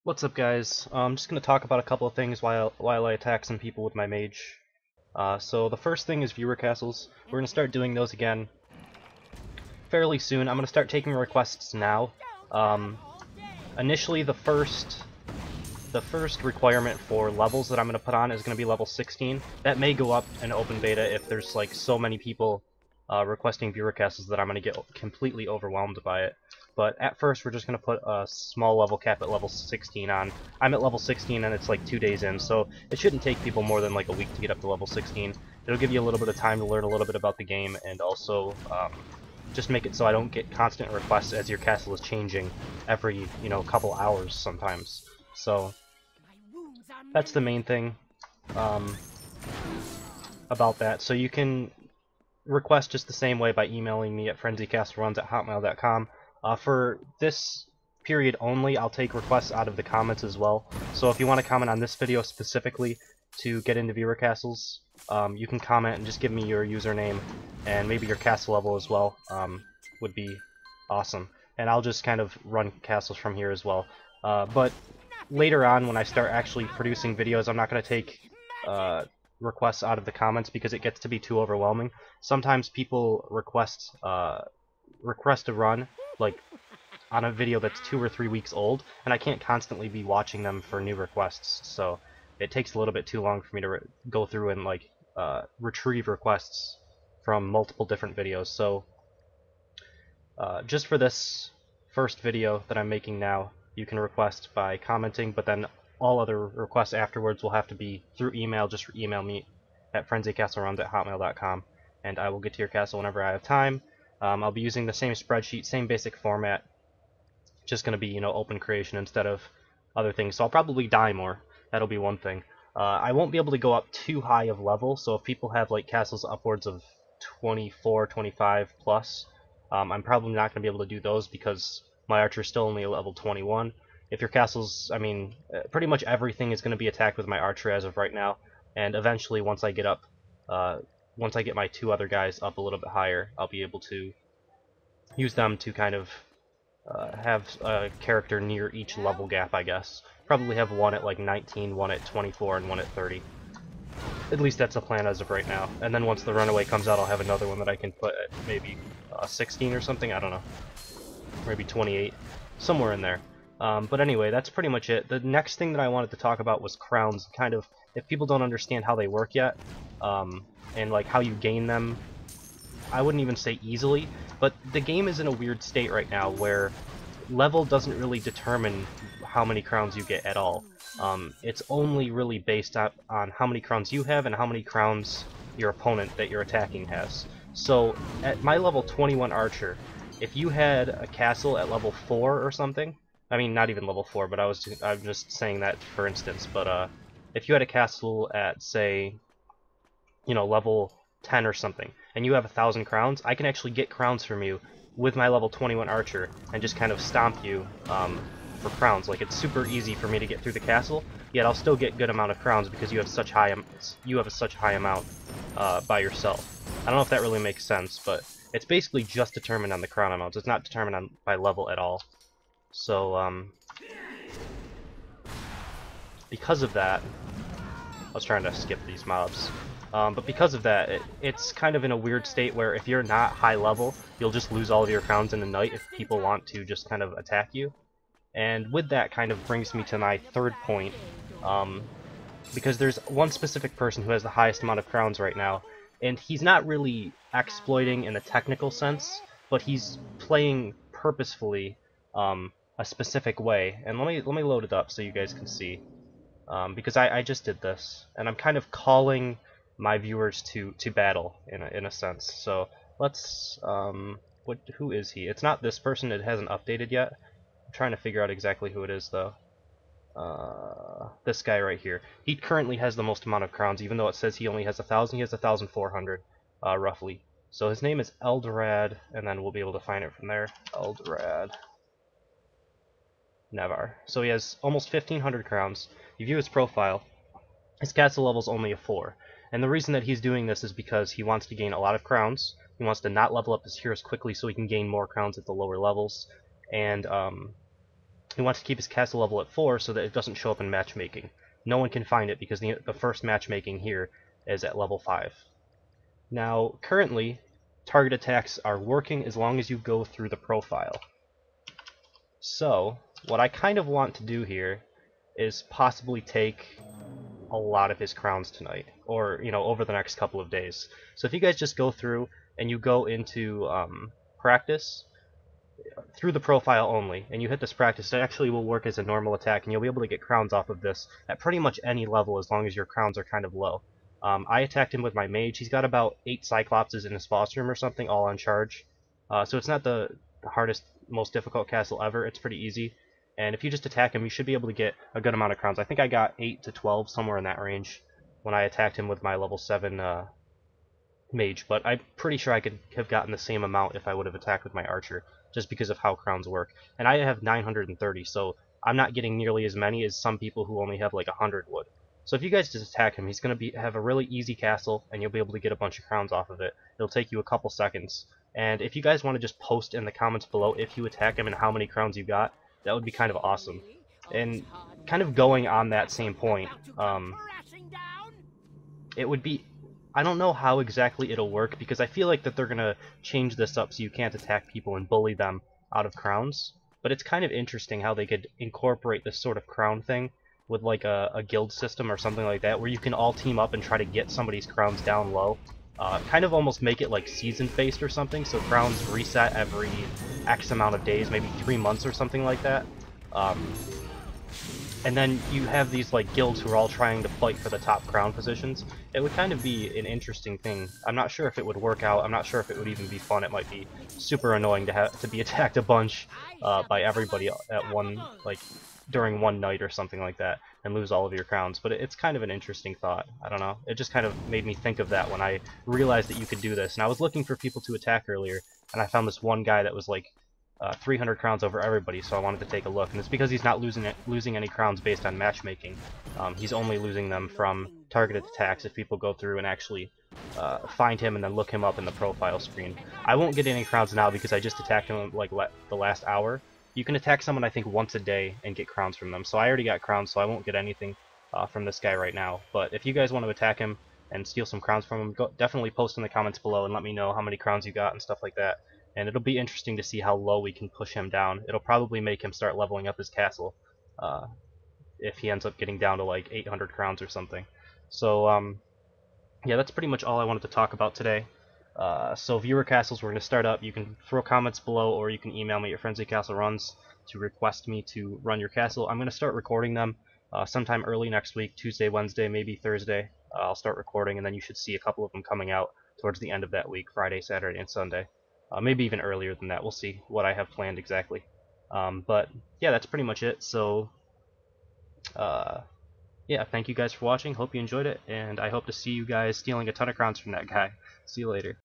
What's up, guys? I'm just going to talk about a couple of things while I attack some people with my mage. So the first thing is viewer castles. We're going to start doing those again fairly soon. I'm going to start taking requests now. Initially, the first requirement for levels that I'm going to put on is going to be level 16. That may go up in open beta if there's like so many people requesting viewer castles that I'm going to get completely overwhelmed by it. But at first, we're just going to put a small level cap at level 16 on. I'm at level 16 and it's like 2 days in, so it shouldn't take people more than like a week to get up to level 16. It'll give you a little bit of time to learn a little bit about the game, and also just make it so I don't get constant requests as your castle is changing every, couple hours sometimes. So that's the main thing about that. So you can request just the same way by emailing me at frenzycastleruns@hotmail.com. For this period only, I'll take requests out of the comments as well. So if you want to comment on this video specifically to get into viewer castles, you can comment and just give me your username and maybe your castle level as well. Would be awesome. And I'll just kind of run castles from here as well. But later on, when I start actually producing videos, I'm not going to take requests out of the comments because it gets to be too overwhelming. Sometimes people request a run like on a video that's 2 or 3 weeks old, and I can't constantly be watching them for new requests, so it takes a little bit too long for me to go through and like retrieve requests from multiple different videos. So just for this first video that I'm making now, you can request by commenting, but then all other requests afterwards will have to be through email. Just email me at frenzycastleruns@hotmail.com, and I will get to your castle whenever I have time. I'll be using the same spreadsheet, same basic format, just going to be, open creation instead of other things. So I'll probably die more. That'll be one thing. I won't be able to go up too high of level, so if people have like castles upwards of 24, 25 plus, I'm probably not going to be able to do those because my archer is still only a level 21. If your castles, pretty much everything is going to be attacked with my archer as of right now, and eventually once I get my 2 other guys up a little bit higher, I'll be able to use them to kind of have a character near each level gap, I guess. Probably have one at like 19, one at 24, and one at 30. At least that's the plan as of right now. And then once the runaway comes out, I'll have another one that I can put at maybe 16 or something, I don't know. Maybe 28, somewhere in there. But anyway, that's pretty much it. The next thing that I wanted to talk about was crowns. Kind of, if people don't understand how they work yet, and like how you gain them, I wouldn't even say easily, but the game is in a weird state right now where level doesn't really determine how many crowns you get at all. It's only really based on how many crowns you have and how many crowns your opponent that you're attacking has. So at my level 21 archer, if you had a castle at level 4 or something, I mean not even level 4, but I'm just saying that for instance, but if you had a castle at, say, level 10 or something, and you have 1,000 crowns, I can actually get crowns from you with my level 21 archer and just kind of stomp you for crowns. Like, it's super easy for me to get through the castle, yet I'll still get good amount of crowns because you have such high amount by yourself. I don't know if that really makes sense, but it's basically just determined on the crown amounts. It's not determined by level at all. So because of that, I was trying to skip these mobs. But because of that, it's kind of in a weird state where if you're not high level, you'll just lose all of your crowns in a night if people want to just kind of attack you. And with that kind of brings me to my third point, because there's one specific person who has the highest amount of crowns right now, and he's not really exploiting in a technical sense, but he's playing purposefully a specific way. And let me load it up so you guys can see, because I just did this, and I'm kind of calling my viewers to battle in a sense. So let's who is he? It's not this person. It hasn't updated yet. I'm trying to figure out exactly who it is though. This guy right here. He currently has the most amount of crowns, even though it says he only has 1,000. He has 1,400 roughly. So his name is Eldorad, and then we'll be able to find it from there. Eldorad Navar. So he has almost 1,500 crowns. You view his profile. His castle level's only a 4. And the reason that he's doing this is because he wants to gain a lot of crowns. He wants to not level up his heroes quickly so he can gain more crowns at the lower levels. And He wants to keep his castle level at 4 so that it doesn't show up in matchmaking. No one can find it because the first matchmaking here is at level 5. Now, currently, target attacks are working as long as you go through the profile. So, what I kind of want to do here is possibly take a lot of his crowns tonight, or, over the next couple of days. So if you guys just go through and you go into practice, through the profile only, and you hit this practice, it actually will work as a normal attack, and you'll be able to get crowns off of this at pretty much any level as long as your crowns are kind of low. I attacked him with my mage. He's got about 8 Cyclopses in his boss room or something, all on charge. So it's not the hardest, most difficult castle ever. It's pretty easy. And if you just attack him, you should be able to get a good amount of crowns. I think I got 8 to 12, somewhere in that range, when I attacked him with my level 7 mage. But I'm pretty sure I could have gotten the same amount if I would have attacked with my archer, just because of how crowns work. And I have 930, so I'm not getting nearly as many as some people who only have like 100 would. So if you guys just attack him, he's going to have a really easy castle, and you'll be able to get a bunch of crowns off of it. It'll take you a couple seconds. And if you guys want to just post in the comments below if you attack him and how many crowns you got, that would be kind of awesome. And kind of going on that same point, it would be... I don't know how exactly it'll work, because I feel like that they're going to change this up so you can't attack people and bully them out of crowns. But it's kind of interesting how they could incorporate this sort of crown thing with like a guild system or something like that, where you can all team up and try to get somebody's crowns down low. Kind of almost make it like season-based or something, so crowns reset every X amount of days, maybe 3 months or something like that. And then you have these like guilds who are all trying to fight for the top crown positions. It would kind of be an interesting thing. I'm not sure if it would work out. I'm not sure if it would even be fun. It might be super annoying to be attacked a bunch by everybody at during one night or something like that, and lose all of your crowns. But it's kind of an interesting thought. I don't know. It just kind of made me think of that when I realized that you could do this. And I was looking for people to attack earlier, and I found this one guy that was like 300 crowns over everybody, so I wanted to take a look. And it's because he's not losing any crowns based on matchmaking. He's only losing them from targeted attacks if people go through and actually find him and then look him up in the profile screen. I won't get any crowns now because I just attacked him like the last hour. You can attack someone I think once a day and get crowns from them, so I already got crowns, so I won't get anything from this guy right now. But if you guys want to attack him and steal some crowns from him, definitely post in the comments below and let me know how many crowns you got and stuff like that. And it'll be interesting to see how low we can push him down. It'll probably make him start leveling up his castle if he ends up getting down to like 800 crowns or something. So yeah, that's pretty much all I wanted to talk about today. So viewer castles, we're going to start up. You can throw comments below, or you can email me at frenzycastleruns to request me to run your castle. I'm going to start recording them sometime early next week, Tuesday, Wednesday, maybe Thursday. I'll start recording, and then you should see a couple of them coming out towards the end of that week, Friday, Saturday, and Sunday. Maybe even earlier than that. We'll see what I have planned exactly. But yeah, that's pretty much it. So yeah, thank you guys for watching. Hope you enjoyed it, and I hope to see you guys stealing a ton of crowns from that guy. See you later.